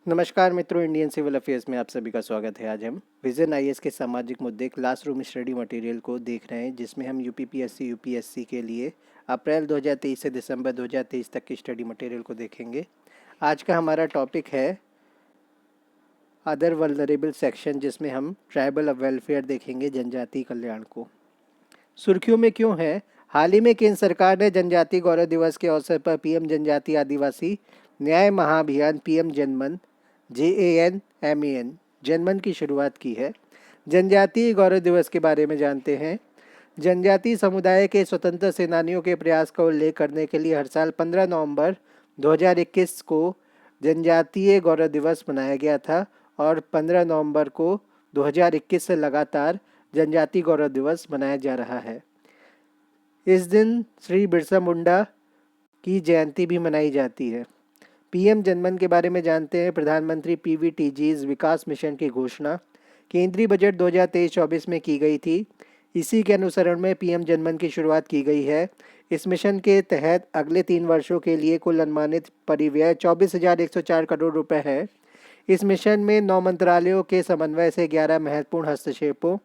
नमस्कार मित्रों, Indian civil affairs में आप सभी का स्वागत है। आज हम विजन आईएएस के सामाजिक मुद्दे क्लासरूम स्टडी मटेरियल को देख रहे हैं, जिसमें हम यूपीपीएससी यूपीएससी के लिए अप्रैल 2023 से दिसंबर 2023 तक की स्टडी मटेरियल को देखेंगे। आज का हमारा टॉपिक है अदर वल्नरेबल सेक्शन, जिसमें हम ट्राइबल वेलफेयर देखेंगे, जनजातीय कल्याण को। सुर्खियों में क्यों है? हाल ही में केंद्र सरकार ने जनजातीय गौरव दिवस के अवसर पर पीएम जनजातीय आदिवासी न्याय महाअभियान पीएम जनमन JANMAN जनमन की शुरुआत की है। जनजातीय गौरव दिवस के बारे में जानते हैं। जनजातीय समुदाय के स्वतंत्र सेनानियों के प्रयास का उल्लेख करने के लिए हर साल 15 नवंबर 2021 को जनजातीय गौरव दिवस मनाया गया था और 15 नवंबर को 2021 से लगातार जनजातीय गौरव दिवस मनाया जा रहा है। इस दिन श्री बिरसा मुंडा की जयंती भी मनाई जाती है। पीएम जनमन के बारे में जानते हैं। प्रधानमंत्री PVTG's विकास मिशन की घोषणा केंद्रीय बजट 2023-24 में की गई थी। इसी के अनुसरण में पीएम जनमन की शुरुआत की गई है। इस मिशन के तहत अगले 3 वर्षों के लिए कुल अनुमानित परिव्यय 24,104 करोड़ रुपए है। इस मिशन में 9 मंत्रालयों के समन्वय से 11 महत्वपूर्ण हस्तक्षेपों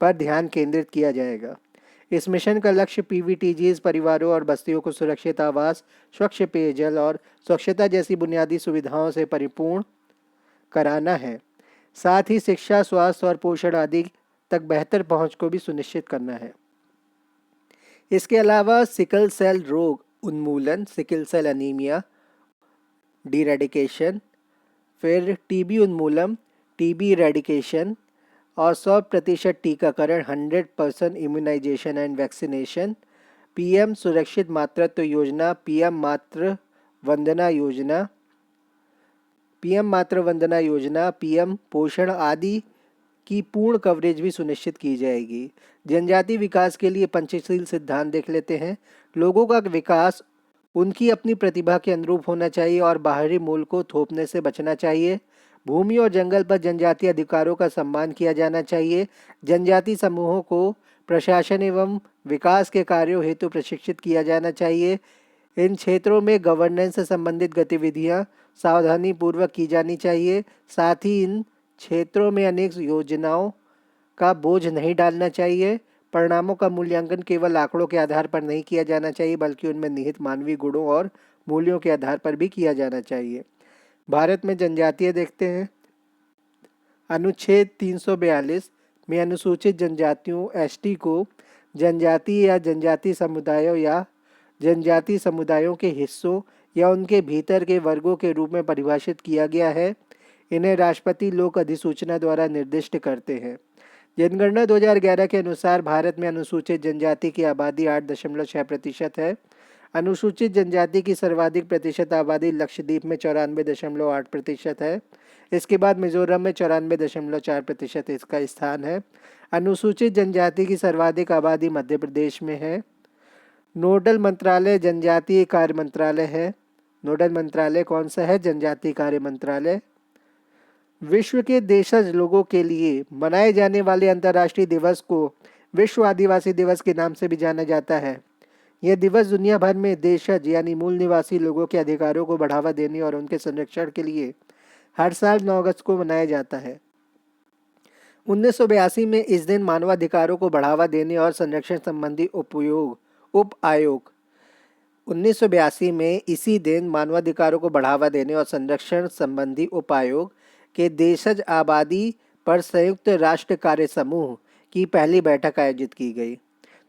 पर ध्यान केंद्रित किया जाएगा। इस मिशन का लक्ष्य PVTG's परिवारों और बस्तियों को सुरक्षित आवास, स्वच्छ पेयजल और स्वच्छता जैसी बुनियादी सुविधाओं से परिपूर्ण कराना है। साथ ही शिक्षा, स्वास्थ्य और पोषण आदि तक बेहतर पहुंच को भी सुनिश्चित करना है। इसके अलावा सिकल सेल रोग उन्मूलन, सिकल सेल एनीमिया डीरेडिकेशन, फिर टीबी उन्मूलन, टीबी रेडिकेशन और 100% टीकाकरण, 100% इम्यूनाइजेशन एंड वैक्सीनेशन, पीएम सुरक्षित मातृत्व योजना, पीएम मातृ वंदना योजना, पीएम पोषण आदि की पूर्ण कवरेज भी सुनिश्चित की जाएगी। जनजातीय विकास के लिए पंचशील सिद्धांत देख लेते हैं। लोगों का विकास उनकी अपनी प्रतिभा के अनुरूप होना चाहिए और बाहरी मूल को थोपने से बचना चाहिए। भूमि और जंगल पर जनजातीय अधिकारों का सम्मान किया जाना चाहिए। जनजातीय समूहों को प्रशासन एवं विकास के कार्यों हेतु प्रशिक्षित किया जाना चाहिए। इन क्षेत्रों में गवर्नेंस से संबंधित गतिविधियां सावधानी पूर्वक की जानी चाहिए। साथ ही इन क्षेत्रों में अनेक योजनाओं का बोझ नहीं डालना चाहिए। परिणामों का मूल्यांकन केवल आंकड़ों के आधार पर नहीं किया जाना चाहिए, बल्कि उनमें निहित मानवीय गुणों और मूल्यों के आधार पर भी किया जाना चाहिए। भारत में जनजातीय देखते हैं। अनुच्छेद 342 में अनुसूचित जनजातियों ST को जनजातीय या जनजातीय समुदायों या जनजातीय समुदायों के हिस्सों या उनके भीतर के वर्गों के रूप में परिभाषित किया गया है। इन्हें राष्ट्रपति लोक अधिसूचना द्वारा निर्दिष्ट करते हैं। जनगणना 2011 के अनुसार भारत में अनुसूचित जनजाति की आबादी 8.6% है। अनुसूचित जनजाति की सर्वाधिक प्रतिशत आबादी लक्षद्वीप में 94.8% है। इसके बाद मिजोरम में 94.4% इसका स्थान है। अनुसूचित जनजाति की सर्वाधिक आबादी मध्य प्रदेश में है। नोडल मंत्रालय जनजातीय कार्य मंत्रालय है। नोडल मंत्रालय कौन सा है? जनजातीय कार्य मंत्रालय। विश्व के देशज लोगों के लिए मनाए जाने वाले अंतर्राष्ट्रीय दिवस को विश्व आदिवासी दिवस के नाम से भी जाना जाता है। यह दिवस दुनिया भर में देशज यानी मूल निवासी लोगों के अधिकारों को बढ़ावा देने और उनके संरक्षण के लिए हर साल 9 अगस्त को मनाया जाता है। 1982 में इस दिन मानवाधिकारों को बढ़ावा देने और संरक्षण संबंधी उप आयोग 1982 में इसी दिन मानवाधिकारों को बढ़ावा देने और संरक्षण संबंधी उप आयोग के देशज आबादी पर संयुक्त राष्ट्र कार्य समूह की पहली बैठक आयोजित की गई।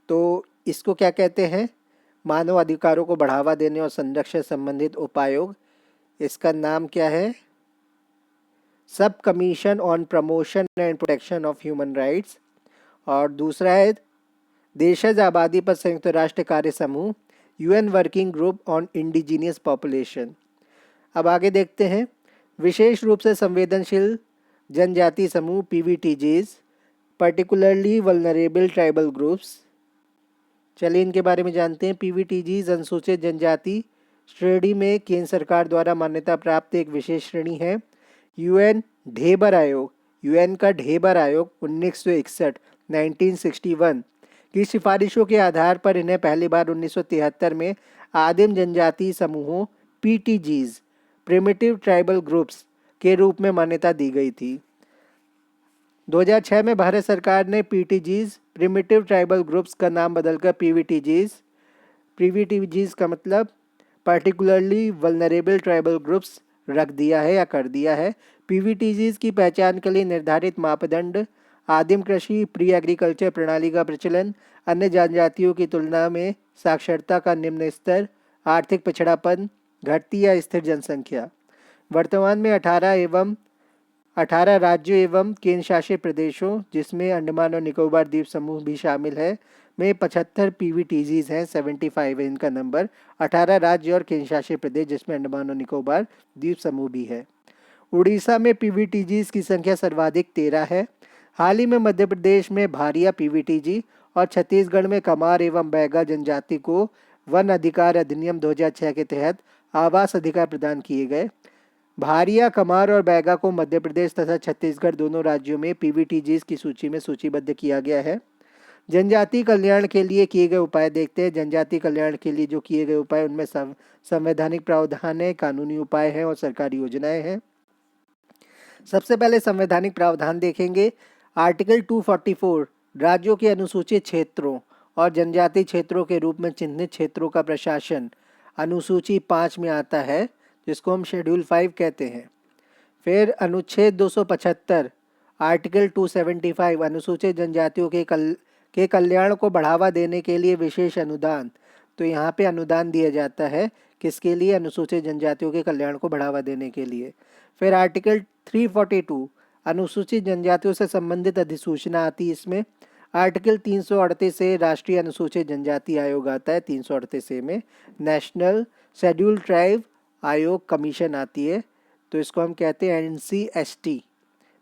तो इसको क्या कहते हैं? मानव अधिकारों को बढ़ावा देने और संरक्षण संबंधित उपायोग। इसका नाम क्या है? सब commission on promotion and protection of human rights. और दूसरा है देशज आबादी पर संयुक्त राष्ट्र कार्य समूह, UN working group on indigenous population. अब आगे देखते हैं। विशेष रूप से संवेदनशील जनजातीय समूह PVTGs, particularly vulnerable tribal groups. चलिए इनके बारे में जानते हैं। PVTGs अनुसूचित जनजाति श्रेणी में केंद्र सरकार द्वारा मान्यता प्राप्त एक विशेष श्रेणी है। UN ढेबर आयोग, UN का ढेबर आयोग 1961 की सिफारिशों के आधार पर इन्हें पहली बार 1973 में आदिम जनजातीय समूहों PTGs प्रिमिटिव ट्राइबल ग्रुप्स के रूप में मान्यता दी गई थी। 2006 में भारत सरकार ने पीटीजीज प्रिमिटिव ट्राइबल ग्रुप्स का नाम बदलकर पीवीटीजीज का मतलब पार्टिकुलरली वल्नरेबल ट्राइबल ग्रुप्स रख दिया है या कर दिया है। पीवीटीजीज की पहचान के लिए निर्धारित मापदंड आदिम कृषि प्री एग्रीकल्चर प्रणाली का प्रचलन, अन्य जनजातियों की तुलना में साक्षरता का निम्न स्तर, आर्थिक पिछड़ापन, घटती या स्थिर जनसंख्या। वर्तमान में 18 राज्यों एवं केंद्र शासित प्रदेशों, जिसमें अंडमान और निकोबार द्वीप समूह भी शामिल है, में 75 पीवीटीजीज हैं। 75 है इनका नंबर। 18 राज्य और केंद्र शासित प्रदेश, जिसमें अंडमान और निकोबार द्वीप समूह भी है। उड़ीसा में पीवीटीजीज की संख्या सर्वाधिक 13 है। हाल ही में मध्य प्रदेश में भारिया पीवीटीजी और छत्तीसगढ़ में कमार एवं बैगा जनजाति को वन अधिकार अधिनियम 2006 के तहत आवास अधिकार प्रदान किए गए। भारिया, कमार और बैगा को मध्य प्रदेश तथा छत्तीसगढ़ दोनों राज्यों में पीवीटीजीज की सूची में सूचीबद्ध किया गया है। जनजाति कल्याण के लिए किए गए उपाय देखते हैं। जनजाति कल्याण के लिए जो किए गए उपाय, उनमें संवैधानिक प्रावधान है, कानूनी उपाय हैं और सरकारी योजनाएं हैं। सबसे पहले संवैधानिक प्रावधान देखेंगे। आर्टिकल 244 राज्यों के अनुसूचित क्षेत्रों और जनजाति क्षेत्रों के रूप में चिन्हित क्षेत्रों का प्रशासन अनुसूची 5 में आता है, जिसको हम शेड्यूल 5 कहते हैं। फिर अनुच्छेद 275 आर्टिकल 275 अनुसूचित जनजातियों के कल्याण को बढ़ावा देने के लिए विशेष अनुदान। तो यहाँ पे अनुदान दिया जाता है किसके लिए? अनुसूचित जनजातियों के कल्याण को बढ़ावा देने के लिए। फिर आर्टिकल 342 अनुसूचित जनजातियों से संबंधित अधिसूचना आती है इसमें। आर्टिकल 338 से राष्ट्रीय अनुसूचित जनजाति आयोग आता है। 338 से में नेशनल शेड्यूल ट्राइब आयोग कमीशन आती है, तो इसको हम कहते हैं NCST,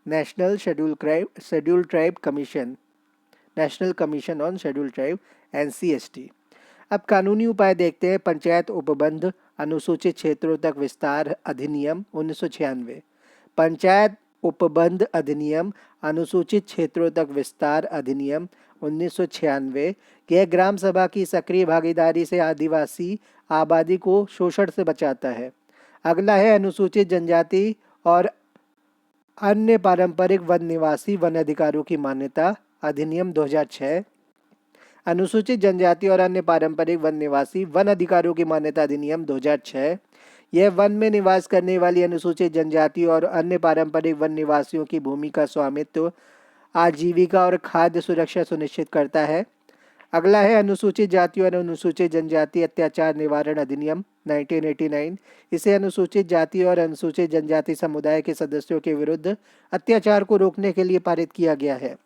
national schedule tribe commission, national commission on schedule tribe, NCST। अब कानूनी उपाय देखते हैं। पंचायत उपबंध अनुसूचित क्षेत्रों तक विस्तार अधिनियम 1996, पंचायत उपबंध अधिनियम अनुसूचित क्षेत्रों तक विस्तार अधिनियम 1996। यह ग्राम सभा की सक्रिय भागीदारी से आदिवासी आबादी को शोषण से बचाता है। अगला है अनुसूचित जनजाति और अन्य पारंपरिक वन निवासी वन अधिकारों की मान्यता अधिनियम 2006। अनुसूचित जनजाति और अन्य पारंपरिक वन निवासी वन अधिकारों की मान्यता अधिनियम 2006। यह वन में निवास करने वाली अनुसूचित जनजाति और अन्य पारंपरिक वन निवासियों की भूमि का स्वामित्व, आजीविका और खाद्य सुरक्षा सुनिश्चित करता है। अगला है अनुसूचित जाति और अनुसूचित जनजाति अत्याचार निवारण अधिनियम 1989। इसे अनुसूचित जाति और अनुसूचित जनजाति समुदाय के सदस्यों के विरुद्ध अत्याचार को रोकने के लिए पारित किया गया है।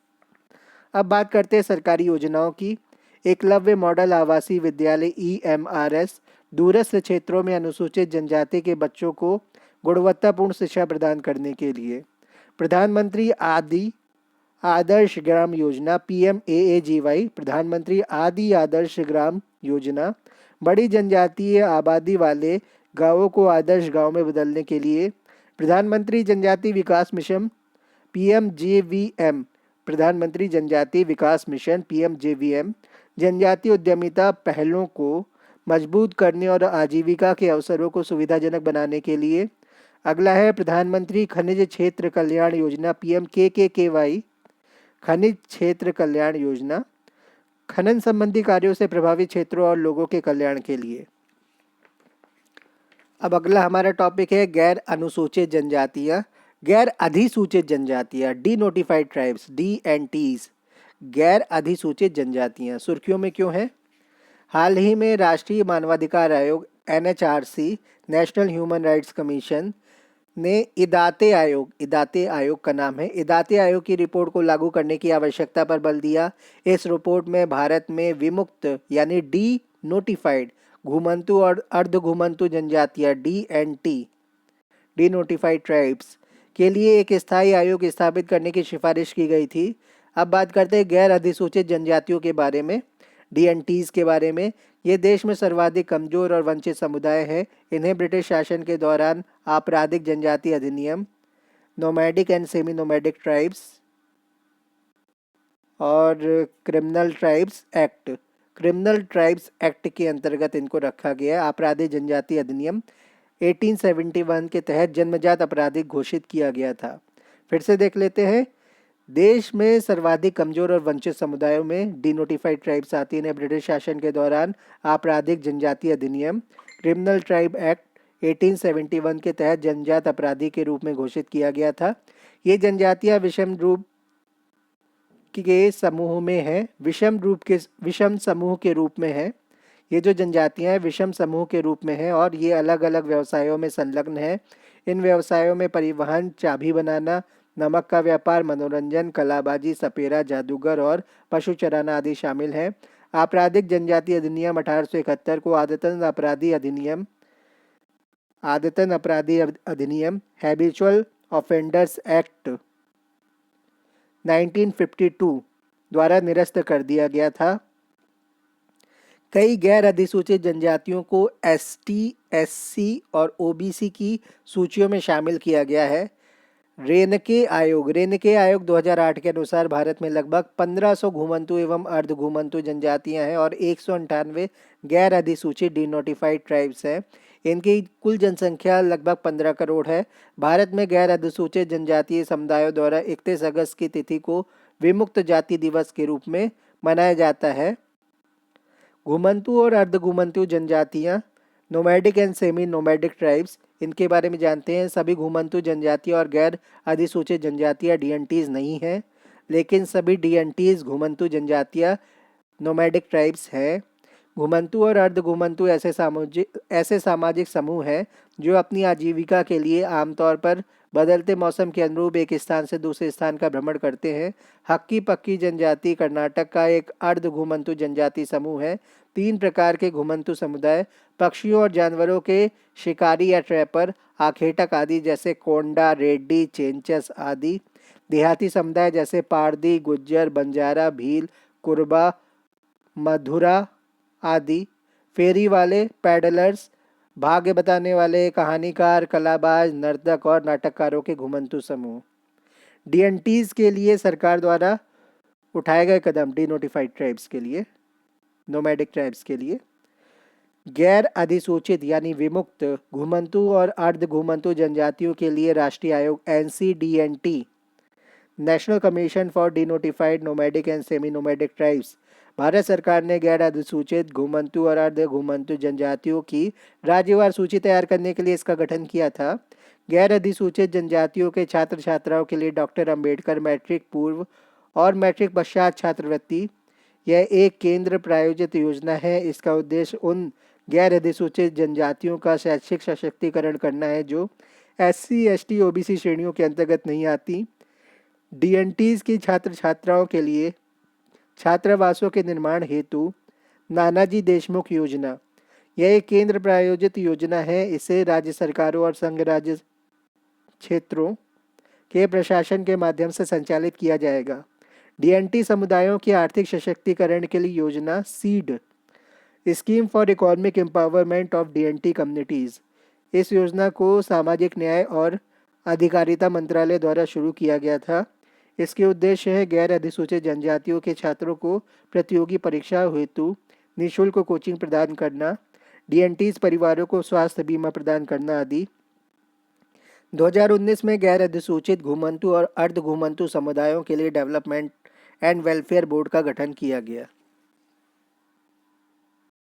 अब बात करते हैं सरकारी योजनाओं की। एकलव्य मॉडल आवासीय विद्यालय EMRS दूरस्थ क्षेत्रों में अनुसूचित जनजाति के बच्चों को गुणवत्तापूर्ण शिक्षा प्रदान करने के लिए। प्रधानमंत्री आदर्श ग्राम योजना PMAAGY, प्रधानमंत्री आदि आदर्श ग्राम योजना बड़ी जनजातीय आबादी वाले गांवों को आदर्श गांव में बदलने के लिए। प्रधानमंत्री जनजाति विकास मिशन PMJVM, प्रधानमंत्री जनजाति विकास मिशन PMJVM जनजातीय उद्यमिता पहलों को मजबूत करने और आजीविका के अवसरों को सुविधाजनक बनाने के लिए। अगला है प्रधानमंत्री खनिज क्षेत्र कल्याण योजना PMKKY, खनिज क्षेत्र कल्याण योजना खनन संबंधी कार्यों से प्रभावित क्षेत्रों और लोगों के कल्याण के लिए। अब अगला हमारा टॉपिक है गैर अनुसूचित जनजातियाँ, गैर अधिसूचित जनजातियाँ, डीनोटिफाइड ट्राइब्स, DNTs, गैर अधिसूचित जनजातियाँ सुर्खियों में क्यों है? हाल ही में राष्ट्रीय मानवाधिकार आयोग NHRC, national human rights commission ने इदाते आयोग का नाम है, इदाते आयोग की रिपोर्ट को लागू करने की आवश्यकता पर बल दिया। इस रिपोर्ट में भारत में विमुक्त यानी डी नोटिफाइड घुमंतु और अर्ध घुमंतु जनजातियाँ DNT, डी नोटिफाइड ट्राइब्स के लिए एक स्थायी आयोग स्थापित करने की सिफारिश की गई थी। अब बात करते हैं गैर अधिसूचित जनजातियों के बारे में, DNTs के बारे में। ये देश में सर्वाधिक कमजोर और वंचित समुदाय है। इन्हें ब्रिटिश शासन के दौरान आपराधिक जनजाति अधिनियम, nomadic and semi nomadic tribes और क्रिमिनल ट्राइब्स एक्ट के अंतर्गत इनको रखा गया है। आपराधिक जनजाति अधिनियम 1871 के तहत जन्मजात आपराधिक घोषित किया गया था। फिर से देख लेते हैं। देश में सर्वाधिक कमजोर और वंचित समुदायों में डिनोटिफाइड ट्राइब्स आती हैं। ब्रिटिश शासन के दौरान आपराधिक जनजाति अधिनियम क्रिमिनल ट्राइब एक्ट 1871 के तहत जनजात अपराधी के रूप में घोषित किया गया था। ये जनजातियां विषम समूह के रूप में है। ये जो जनजातियां हैं विषम समूह के रूप में है और ये अलग अलग व्यवसायों में संलग्न है। इन व्यवसायों में परिवहन, चाबी बनाना, नमक का व्यापार, मनोरंजन, कलाबाजी, सपेरा, जादूगर और पशु चराना आदि शामिल हैं। आपराधिक जनजाति अधिनियम 1871 को आदतन अपराधी अधिनियम हैबिचुअल ऑफेंडर्स एक्ट 1952 द्वारा निरस्त कर दिया गया था। कई गैर अधिसूचित जनजातियों को एसटी, एससी और ओबीसी की सूचियों में शामिल किया गया है। रेनके आयोग 2008 के अनुसार भारत में लगभग 1500 घुमंतु एवं अर्ध घुमंतु जनजातियां हैं और 198 गैर अधिसूचित डिनोटिफाइड ट्राइब्स हैं। इनकी कुल जनसंख्या लगभग 15 करोड़ है। भारत में गैर अधिसूचित जनजातीय समुदायों द्वारा 31 अगस्त की तिथि को विमुक्त जाति दिवस के रूप में मनाया जाता है। घुमंतु और अर्ध घुमंतु जनजातियां, nomadic and semi nomadic tribes, इनके बारे में जानते हैं। सभी घुमंतु जनजातियां और गैर अधिसूचित जनजातियां डीएनटीज नहीं हैं, लेकिन सभी डीएनटीज घुमंतु जनजातियां नोमैडिक ट्राइब्स हैं। घुमंतु और अर्ध घुमंतु ऐसे सामाजिक समूह हैं जो अपनी आजीविका के लिए आमतौर पर बदलते मौसम के अनुरूप एक स्थान से दूसरे स्थान का भ्रमण करते हैं। हक्की पक्की जनजाति कर्नाटक का एक अर्ध घुमंतु जनजाति समूह है। 3 प्रकार के घुमंतु समुदाय पक्षियों और जानवरों के शिकारी या ट्रैपर, आखेटक आदि जैसे कोंडा, रेड्डी, चेंचस आदि। देहाती समुदाय जैसे पारदी, गुज्जर, बंजारा, भील, कुरबा, मधुरा आदि। फेरी वाले, पैडलर्स, भाग्य बताने वाले, कहानीकार, कलाबाज, नर्तक और नाटककारों के घुमंतु समूह। डीएनटीज के लिए सरकार द्वारा उठाए गए कदम डिनोटिफाइड ट्राइब्स के लिए, नोमैडिक ट्राइब्स के लिए। गैर अधिसूचित यानी विमुक्त घुमंतु और अर्ध घुमंतु जनजातियों के लिए राष्ट्रीय आयोग NCDNT, national commission for denotified nomadic and semi nomadic tribes, Bharat सरकार ने गैर अधिसूचित घुमंतु और अर्ध घुमंतु जनजातियों की राज्यवार सूची तैयार करने के लिए इसका गठन किया था। गैर अधिसूचित जनजातियों के छात्र छात्राओं के लिए डॉक्टर अंबेडकर मैट्रिक पूर्व और मैट्रिक पश्चात छात्रवृत्ति, यह एक केंद्र प्रायोजित योजना है। इसका उद्देश्य उन गैर अधिसूचित जनजातियों का शैक्षिक सशक्तिकरण करना है जो SC, ST, OBC श्रेणियों के अंतर्गत नहीं आती। डीएनटीज की छात्र छात्राओं के लिए छात्रावासों के निर्माण हेतु नानाजी देशमुख योजना, यह एक केंद्र प्रायोजित योजना है। इसे राज्य सरकारों और संघ राज्य क्षेत्रों के प्रशासन के माध्यम से संचालित किया जाएगा। डीएनटी समुदायों के आर्थिक सशक्तिकरण के लिए योजना seed, scheme for economic empowerment of DNT communities, इस योजना को सामाजिक न्याय और अधिकारिता मंत्रालय द्वारा शुरू किया गया था। इसके उद्देश्य है गैर अधिसूचित जनजातियों के छात्रों को प्रतियोगी परीक्षा हेतु निःशुल्क कोचिंग प्रदान करना, डीएनटीज परिवारों को स्वास्थ्य बीमा प्रदान करना आदि। 2019 में गैर अधिसूचित घुमंतु और अर्ध घुमंतु समुदायों के लिए डेवलपमेंट एंड वेलफेयर बोर्ड का गठन किया गया।